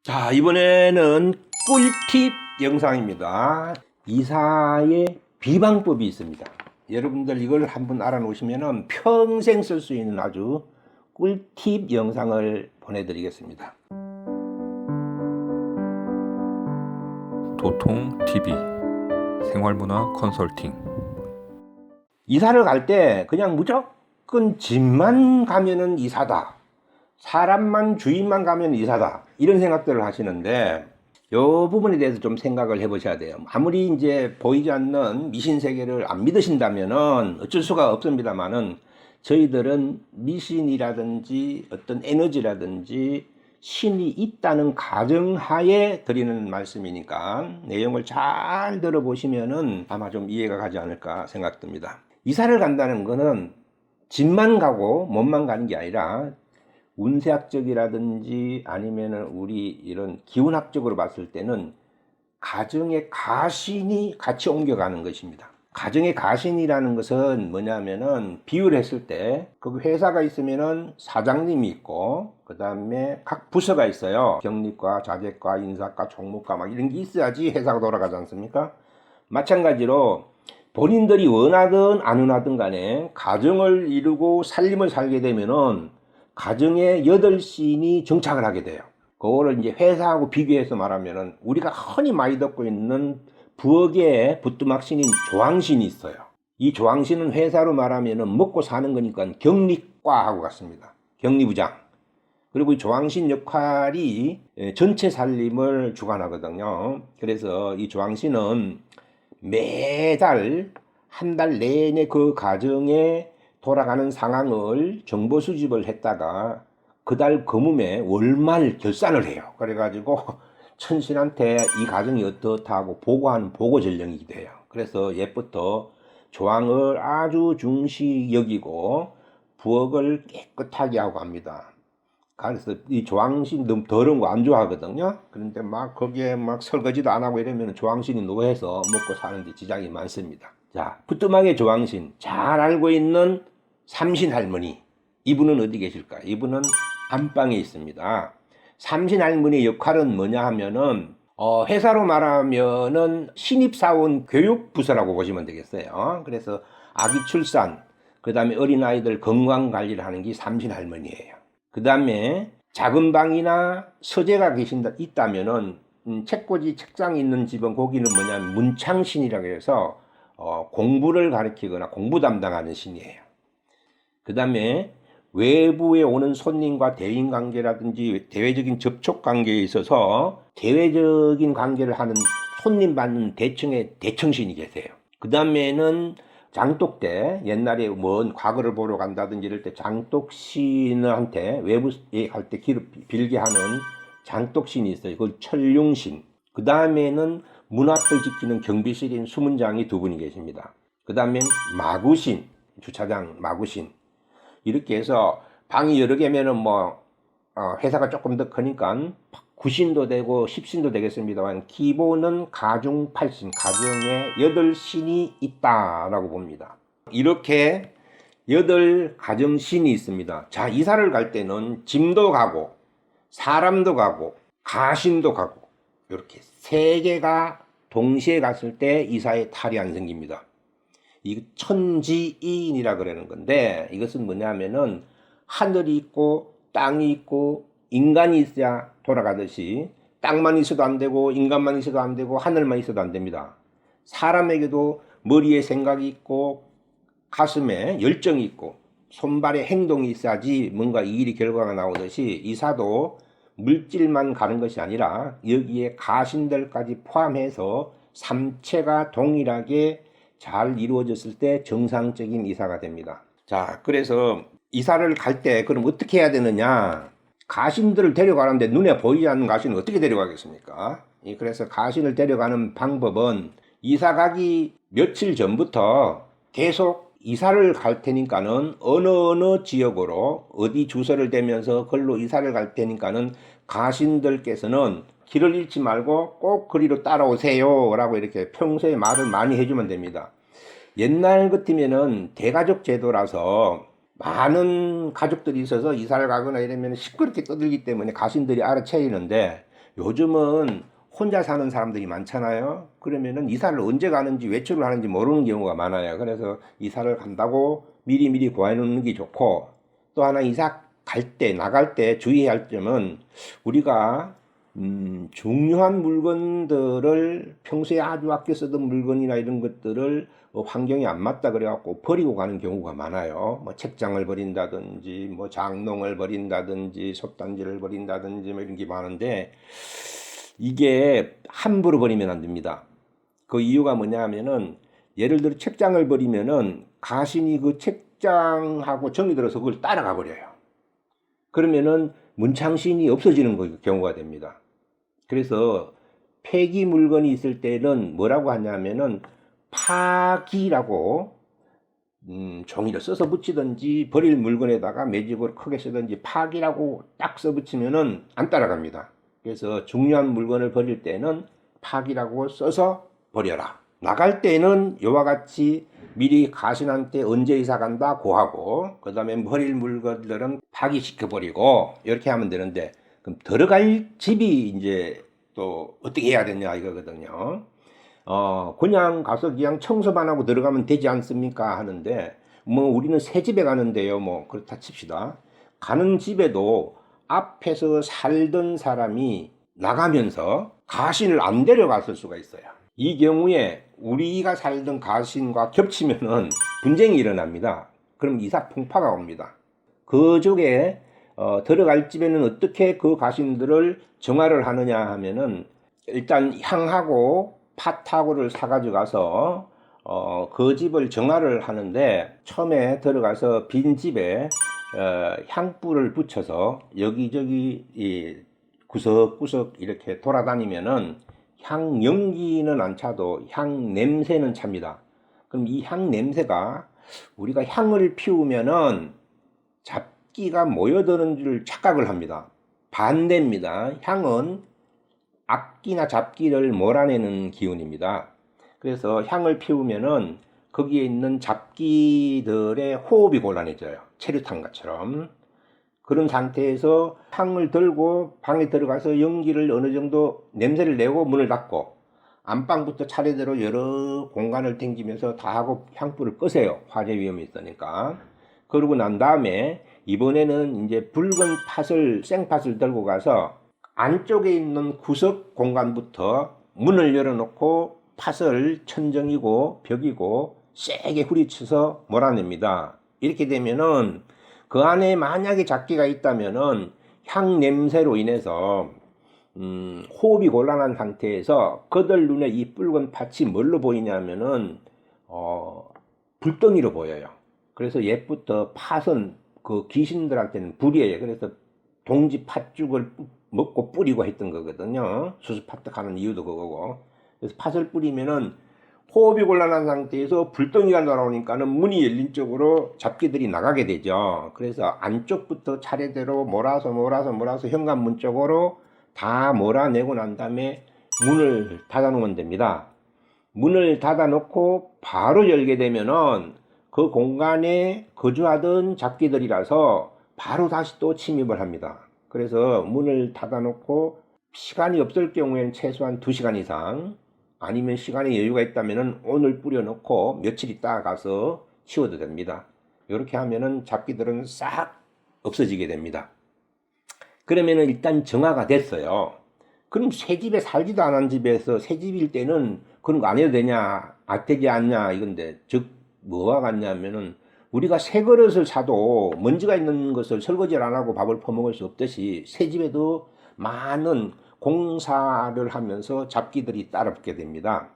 자, 이번에는 꿀팁 영상입니다. 이사의 비방법이 있습니다. 여러분들 이걸 한번 알아놓으시면 평생 쓸 수 있는 아주 꿀팁 영상을 보내드리겠습니다. 도통TV 생활문화 컨설팅. 이사를 갈 때 그냥 무조건 집만 가면은 이사다, 사람만 주인만 가면 이사다, 이런 생각들을 하시는데 이 부분에 대해서 좀 생각을 해보셔야 돼요. 아무리 이제 보이지 않는 미신 세계를 안 믿으신다면은 어쩔 수가 없습니다만은, 저희들은 미신이라든지 어떤 에너지라든지 신이 있다는 가정하에 드리는 말씀이니까 내용을 잘 들어보시면은 아마 좀 이해가 가지 않을까 생각됩니다. 이사를 간다는 거는 집만 가고 몸만 가는 게 아니라 운세학적이라든지 아니면은 우리 이런 기운학적으로 봤을 때는 가정의 가신이 같이 옮겨가는 것입니다. 가정의 가신이라는 것은 뭐냐면은 비유를 했을 때 그 회사가 있으면은 사장님이 있고 그 다음에 각 부서가 있어요. 경리과, 자재과, 인사과, 총무과 막 이런 게 있어야지 회사가 돌아가지 않습니까? 마찬가지로 본인들이 원하든 안 원하든 간에 가정을 이루고 살림을 살게 되면은 가정에 8신이 정착을 하게 돼요. 그거를 이제 회사하고 비교해서 말하면은 우리가 흔히 많이 듣고 있는 부엌에 부뚜막신인 조항신이 있어요. 이 조항신은 회사로 말하면은 먹고 사는 거니까 격리과하고 같습니다. 격리부장. 그리고 이 조항신 역할이 전체 살림을 주관하거든요. 그래서 이 조항신은 매달 한 달 내내 그 가정에 돌아가는 상황을 정보 수집을 했다가 그 달 거물에 월말 결산을 해요. 그래가지고 천신한테 이 가정이 어떻다고 보고하는 보고 전령이 돼요. 그래서 옛부터 조항을 아주 중시 여기고 부엌을 깨끗하게 하고 합니다. 그래서 이 조항신 너무 더러운 거 안 좋아하거든요. 그런데 막 거기에 막 설거지도 안 하고 이러면 조항신이 노해서 먹고 사는데 지장이 많습니다. 자, 부뚜막의 조항신, 잘 알고 있는 삼신 할머니, 이분은 어디 계실까? 이분은 안방에 있습니다. 삼신 할머니의 역할은 뭐냐 하면은 회사로 말하면은 신입사원 교육부서라고 보시면 되겠어요. 그래서 아기 출산, 그 다음에 어린아이들 건강 관리를 하는 게 삼신 할머니예요. 그 다음에 작은 방이나 서재가 있다면은 책꽂이 책상이 있는 집은 거기는 뭐냐면 문창신이라고 해서 공부를 가르치거나 공부 담당하는 신이에요. 그 다음에 외부에 오는 손님과 대인 관계라든지 대외적인 접촉 관계에 있어서 대외적인 관계를 하는 손님 받는 대청의 대청신이 계세요. 그 다음에는 장독대, 옛날에 먼 과거를 보러 간다든지 이럴 때 장독신한테 외부에 갈 때 빌게 하는 장독신이 있어요. 그걸 철룡신. 그 다음에는 문 앞을 지키는 경비실인 수문장이 2분이 계십니다. 그 다음에 마구신, 주차장 마구신. 이렇게 해서 방이 여러 개면은 회사가 조금 더 크니까 9신도 되고 10신도 되겠습니다만, 기본은 가중 8신, 가정에 8신이 있다라고 봅니다. 이렇게 8가정신이 있습니다. 자, 이사를 갈 때는 짐도 가고 사람도 가고 가신도 가고 이렇게 3개가 동시에 갔을 때 이사에 탈이 안 생깁니다. 이 천지이인이라 그러는 건데, 이것은 뭐냐면은 하늘이 있고 땅이 있고 인간이 있어야 돌아가듯이 땅만 있어도 안 되고 인간만 있어도 안 되고 하늘만 있어도 안 됩니다. 사람에게도 머리에 생각이 있고 가슴에 열정이 있고 손발에 행동이 있어야지 뭔가 이 일이 결과가 나오듯이 이사도 물질만 가는 것이 아니라 여기에 가신들까지 포함해서 삼체가 동일하게 잘 이루어졌을 때 정상적인 이사가 됩니다. 자, 그래서 이사를 갈 때 그럼 어떻게 해야 되느냐? 가신들을 데려가는데 눈에 보이지 않는 가신을 어떻게 데려가겠습니까? 그래서 가신을 데려가는 방법은 이사 가기 며칠 전부터 계속 이사를 갈 테니까는 어느 지역으로 어디 주소를 대면서 걸로 이사를 갈 테니까는 가신들께서는 길을 잃지 말고 꼭 그리로 따라오세요 라고 이렇게 평소에 말을 많이 해주면 됩니다. 옛날 같으면은 대가족 제도라서 많은 가족들이 있어서 이사를 가거나 이러면 시끄럽게 떠들기 때문에 가신들이 알아채리는데, 요즘은 혼자 사는 사람들이 많잖아요. 그러면은 이사를 언제 가는지 외출을 하는지 모르는 경우가 많아요. 그래서 이사를 간다고 미리미리 구해 놓는 게 좋고, 또 하나 이사 갈 때, 나갈 때 주의해야 할 점은 우리가 중요한 물건들을 평소에 아주 아껴 쓰던 물건이나 이런 것들을 환경에 안 맞다 그래갖고 버리고 가는 경우가 많아요. 뭐 책장을 버린다든지, 뭐 장롱을 버린다든지, 솥단지를 버린다든지, 뭐 이런 게 많은데, 이게 함부로 버리면 안 됩니다. 그 이유가 뭐냐 하면은, 예를 들어 책장을 버리면은 가신이 그 책장하고 정이 들어서 그걸 따라가 버려요. 그러면은 문창신이 없어지는 경우가 됩니다. 그래서 폐기 물건이 있을 때는 뭐라고 하냐면은 파기라고 종이를 써서 붙이든지 버릴 물건에다가 매직으로 크게 쓰든지 파기라고 딱 써 붙이면은 안 따라갑니다. 그래서 중요한 물건을 버릴 때는 파기라고 써서 버려라. 나갈 때는 이와 같이 미리 가신한테 언제 이사 간다 고하고, 그 다음에 버릴 물건들은 파기시켜 버리고 이렇게 하면 되는데, 그럼 들어갈 집이 이제 또 어떻게 해야 되냐 이거거든요. 그냥 가서 그냥 청소만 하고 들어가면 되지 않습니까 하는데, 뭐 우리는 새 집에 가는데요, 뭐 그렇다 칩시다. 가는 집에도 앞에서 살던 사람이 나가면서 가신을 안 데려갔을 수가 있어요. 이 경우에 우리가 살던 가신과 겹치면은 분쟁이 일어납니다. 그럼 이사 풍파가 옵니다. 그쪽에 들어갈 집에는 어떻게 그 가신들을 정화를 하느냐 하면은, 일단 향하고 팥하고를 사가지고 가서 그 집을 정화를 하는데, 처음에 들어가서 빈 집에 향불을 붙여서 여기저기 구석구석 이렇게 돌아다니면은 향 연기는 안 차도 향 냄새는 찹니다. 그럼 이 향 냄새가, 우리가 향을 피우면은 잡기가 모여드는 줄 착각을 합니다. 반대입니다. 향은 악기나 잡기를 몰아내는 기운입니다. 그래서 향을 피우면은 거기에 있는 잡기들의 호흡이 곤란해져요. 체류탄과처럼. 그런 상태에서 향을 들고 방에 들어가서 연기를 어느 정도 냄새를 내고 문을 닫고, 안방부터 차례대로 여러 공간을 댕기면서 다 하고 향불을 끄세요. 화재 위험이 있으니까. 그러고 난 다음에 이번에는 이제 붉은 팥을, 생팥을 들고 가서 안쪽에 있는 구석 공간부터 문을 열어놓고 팥을 천정이고 벽이고 세게 후리쳐서 몰아냅니다. 이렇게 되면은 그 안에 만약에 잡기가 있다면은 향 냄새로 인해서 호흡이 곤란한 상태에서 그들 눈에 이 붉은 팥이 뭘로 보이냐면은 불덩이로 보여요. 그래서 옛부터 팥은 그 귀신들한테는 불이에요. 그래서 동지 팥죽을 먹고 뿌리고 했던 거거든요. 수수팥떡하는 이유도 그거고. 그래서 팥을 뿌리면은 호흡이 곤란한 상태에서 불덩이가 날아오니까는 문이 열린 쪽으로 잡기들이 나가게 되죠. 그래서 안쪽부터 차례대로 몰아서 현관문 쪽으로 다 몰아내고 난 다음에 문을 닫아 놓으면 됩니다. 문을 닫아 놓고 바로 열게 되면은 그 공간에 거주하던 잡기들이라서 바로 다시 또 침입을 합니다. 그래서 문을 닫아 놓고 시간이 없을 경우에는 최소한 2시간 이상, 아니면 시간에 여유가 있다면 오늘 뿌려놓고 며칠 있다가 가서 치워도 됩니다. 이렇게 하면은 잡기들은 싹 없어지게 됩니다. 그러면은 일단 정화가 됐어요. 그럼 새 집에 살지도 않은 집에서 새 집일 때는 그런 거 안 해도 되냐, 안 되지 않냐 이건데, 즉 뭐와 같냐면은 우리가 새 그릇을 사도 먼지가 있는 것을 설거지를 안 하고 밥을 퍼먹을 수 없듯이 새 집에도 많은 공사를 하면서 잡기들이 따라붙게 됩니다.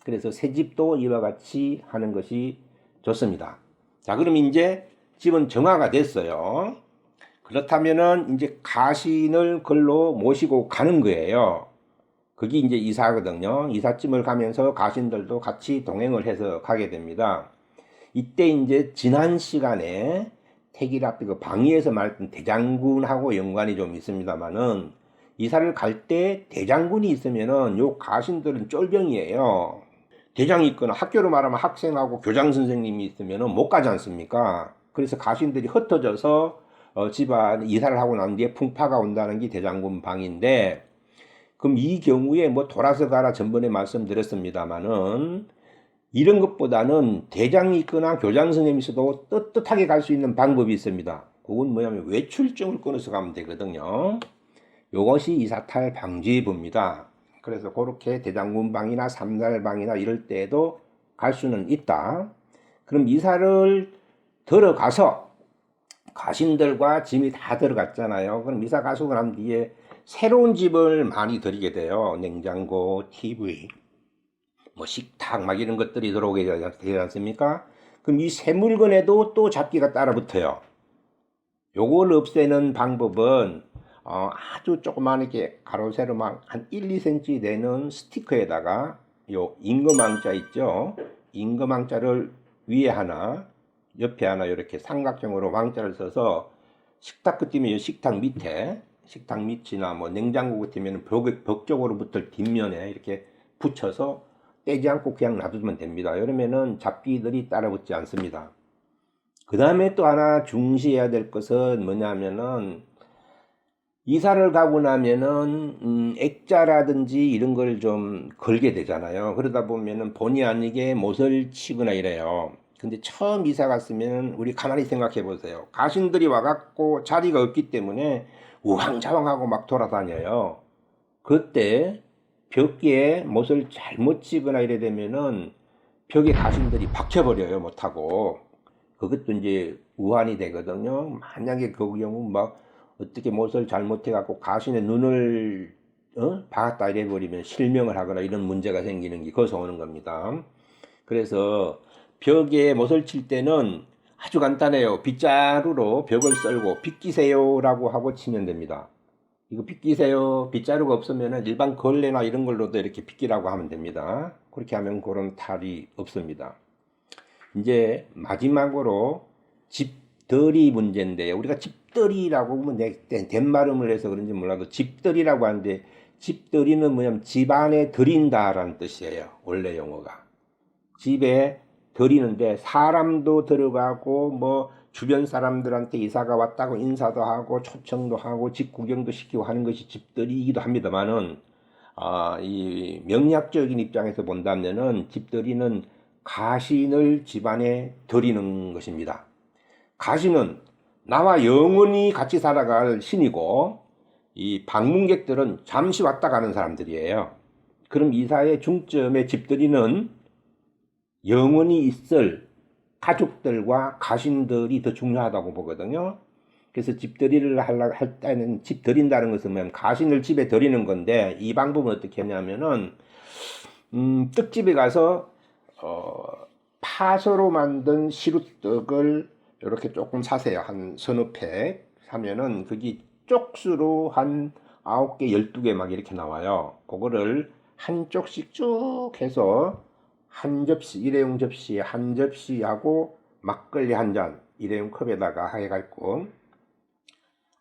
그래서 새 집도 이와 같이 하는 것이 좋습니다. 자, 그럼 이제 집은 정화가 됐어요. 그렇다면은 이제 가신을 걸로 모시고 가는 거예요. 그게 이제 이사거든요. 이삿짐을 가면서 가신들도 같이 동행을 해서 가게 됩니다. 이때 이제 지난 시간에 태길앞에 그 방위에서 말했던 대장군하고 연관이 좀 있습니다만은, 이사를 갈 때 대장군이 있으면은 요 가신들은 쫄병이에요. 대장이 있거나 학교로 말하면 학생하고 교장 선생님이 있으면은 못 가지 않습니까? 그래서 가신들이 흩어져서 집안 이사를 하고 난 뒤에 풍파가 온다는 게 대장군 방인데, 그럼 이 경우에 뭐 돌아서 가라 전번에 말씀드렸습니다마는 이런 것보다는 대장이 있거나 교장 선생님이 있어도 떳떳하게 갈 수 있는 방법이 있습니다. 그건 뭐냐면 외출증을 끊어서 가면 되거든요. 이것이 이사탈 방지부입니다. 그래서 그렇게 대장군방이나 삼달방이나 이럴 때에도 갈 수는 있다. 그럼 이사를 들어가서 가신들과 짐이 다 들어갔잖아요. 그럼 이사 가시고 난 뒤에 새로운 집을 많이 들이게 돼요. 냉장고, TV, 뭐 식탁 막 이런 것들이 들어오게 되지 않습니까? 그럼 이 새 물건에도 또 잡기가 따라 붙어요. 요걸 없애는 방법은 아주 조그맣게 가로 세로만 한 1, 2cm 되는 스티커에다가 요 임금왕자 있죠? 임금왕자를 위에 하나 옆에 하나 이렇게 삼각형으로 왕자를 써서 식탁 같으면 식탁 밑이나 뭐 냉장고 같으면 벽 쪽으로 붙을 뒷면에 이렇게 붙여서 떼지 않고 그냥 놔두면 됩니다. 이러면은 잡기들이 따라붙지 않습니다. 그 다음에 또 하나 중시해야 될 것은 뭐냐면은 이사를 가고 나면은 액자라든지 이런 걸 좀 걸게 되잖아요. 그러다 보면은 본의 아니게 못을 치거나 이래요. 근데 처음 이사 갔으면 우리 가만히 생각해 보세요. 가신들이 와갖고 자리가 없기 때문에 우왕좌왕하고 막 돌아다녀요. 그때 벽에 못을 잘못 치거나 이래 되면은 벽에 가신들이 박혀버려요. 못하고. 그것도 이제 우환이 되거든요. 만약에 그 경우 막 어떻게 못을 잘못해갖고 가신의 눈을 박았다 이래버리면 실명을 하거나 이런 문제가 생기는 게 거기서 오는 겁니다. 그래서 벽에 못을 칠 때는 아주 간단해요. 빗자루로 벽을 썰고 빗기세요라고 하고 치면 됩니다. 이거 빗기세요. 빗자루가 없으면 일반 걸레나 이런 걸로도 이렇게 빗기라고 하면 됩니다. 그렇게 하면 그런 탈이 없습니다. 이제 마지막으로 집들이 문제인데요. 우리가 집들이라고 하면 된 발음을 해서 그런지 몰라도 집들이라고 하는데 집들이는 뭐냐면 집안에 들인다라는 뜻이에요. 원래 용어가. 집에 들이는데 사람도 들어가고 뭐 주변 사람들한테 이사가 왔다고 인사도 하고 초청도 하고 집 구경도 시키고 하는 것이 집들이이기도 합니다만은 이 명약적인 입장에서 본다면은 집들이는 가신을 집안에 들이는 것입니다. 가신은 나와 영원히 같이 살아갈 신이고 이 방문객들은 잠시 왔다 가는 사람들이에요. 그럼 이사의 중점의 집들이는 영원히 있을 가족들과 가신들이 더 중요하다고 보거든요. 그래서 집들이를 할 때는 집 들인다는 것은 뭐냐면 가신을 집에 들이는 건데 이 방법은 어떻게 하냐면은 떡집에 가서 파서로 만든 시루떡을 이렇게 조금 사세요. 한 서너 팩 사면은 그게 쪽수로 한 9개, 12개 막 이렇게 나와요. 그거를 한 쪽씩 쭉 해서 한 접시, 일회용 접시에 한 접시하고 막걸리 한 잔, 일회용 컵에다가 해갖고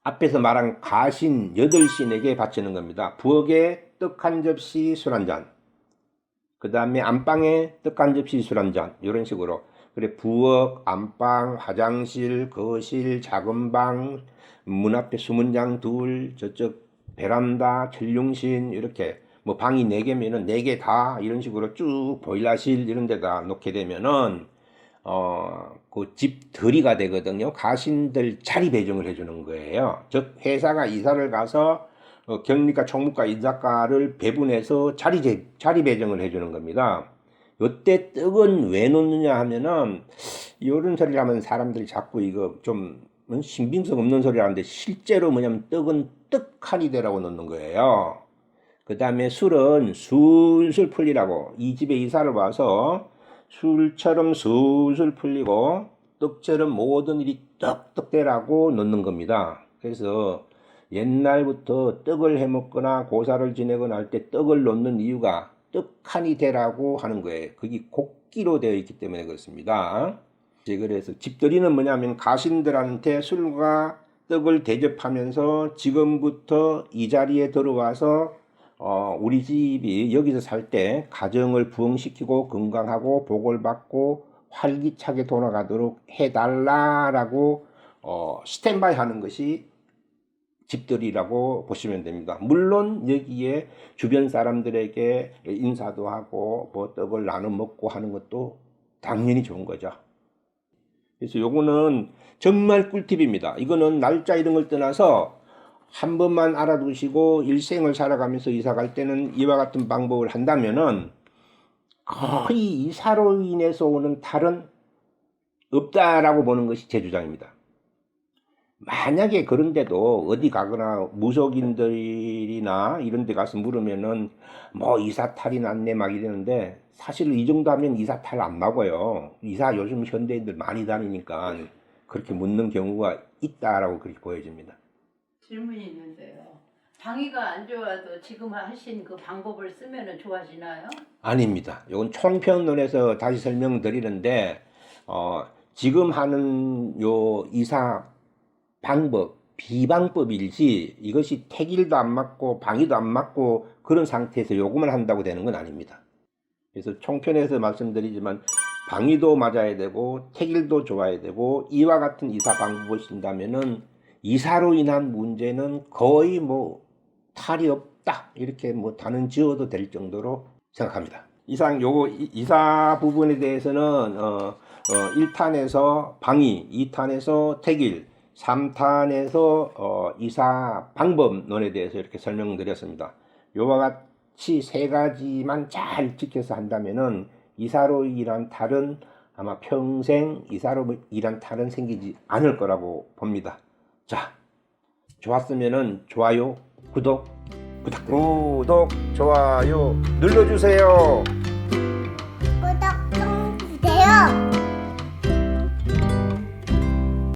앞에서 말한 가신 8신에게 바치는 겁니다. 부엌에 떡 한 접시, 술 한 잔. 그 다음에 안방에 떡 한 접시, 술 한 잔. 이런 식으로. 그래, 부엌, 안방, 화장실, 거실, 작은 방, 문 앞에 수문장 둘, 저쪽 베란다, 전용신, 이렇게. 뭐 방이 4개면은 4개 다 이런 식으로 쭉 보일러실 이런 데다 놓게 되면은 그 집들이가 되거든요. 가신들 자리 배정을 해주는 거예요. 즉 회사가 이사를 가서 경리과 총무과 인사과를 배분해서 자리 배정을 해주는 겁니다. 요때 떡은 왜 놓느냐 하면은 이런 소리를 하면 사람들이 자꾸 이거 좀 신빙성 없는 소리를 하는데 실제로 뭐냐면 떡은 떡하니 되라고 놓는 거예요. 그 다음에 술은 술술 풀리라고 이 집에 이사를 와서 술처럼 술술 풀리고 떡처럼 모든 일이 떡떡 되라고 놓는 겁니다. 그래서 옛날부터 떡을 해먹거나 고사를 지내거나 할 때 떡을 놓는 이유가 떡하니 되라고 하는 거예요. 그게 곡기로 되어 있기 때문에 그렇습니다. 그래서 집들이는 뭐냐면 가신들한테 술과 떡을 대접하면서 지금부터 이 자리에 들어와서 우리 집이 여기서 살 때 가정을 부흥시키고 건강하고 복을 받고 활기차게 돌아가도록 해달라라고 스탠바이 하는 것이 집들이라고 보시면 됩니다. 물론 여기에 주변 사람들에게 인사도 하고 뭐 떡을 나눠 먹고 하는 것도 당연히 좋은 거죠. 그래서 요거는 정말 꿀팁입니다. 이거는 날짜 이런 걸 떠나서 한 번만 알아두시고 일생을 살아가면서 이사 갈 때는 이와 같은 방법을 한다면은 거의 이사로 인해서 오는 탈은 없다라고 보는 것이 제 주장입니다. 만약에 그런데도 어디 가거나 무속인들이나 이런 데 가서 물으면은 뭐 이사탈이 났네 막 이러는데 사실 이 정도 하면 이사탈 안 나고요. 이사 요즘 현대인들 많이 다니니까 그렇게 묻는 경우가 있다라고 그렇게 보여집니다. 질문이 있는데요. 방위가 안 좋아도 지금 하신 그 방법을 쓰면 좋아지나요? 아닙니다. 이건 총평론에서 다시 설명드리는데 지금 하는 요 이사 방법, 비방법이지 이것이 택일도 안 맞고 방위도 안 맞고 그런 상태에서 요것만 한다고 되는 건 아닙니다. 그래서 총편에서 말씀드리지만 방위도 맞아야 되고 택일도 좋아야 되고 이와 같은 이사 방법을 쓴다면은 이사로 인한 문제는 거의 뭐 탈이 없다 이렇게 뭐 단은 지어도 될 정도로 생각합니다. 이상 요거 이사 부분에 대해서는 1탄에서 방위, 2탄에서 택일, 3탄에서 이사 방법론에 대해서 이렇게 설명드렸습니다. 요와 같이 세 가지만 잘 지켜서 한다면은 이사로 인한 탈은 아마 평생 이사로 인한 탈은 생기지 않을 거라고 봅니다. 자, 좋았으면은 좋아요, 구독 부탁드립니다. 구독, 좋아요 눌러주세요. 구독 좀 주세요.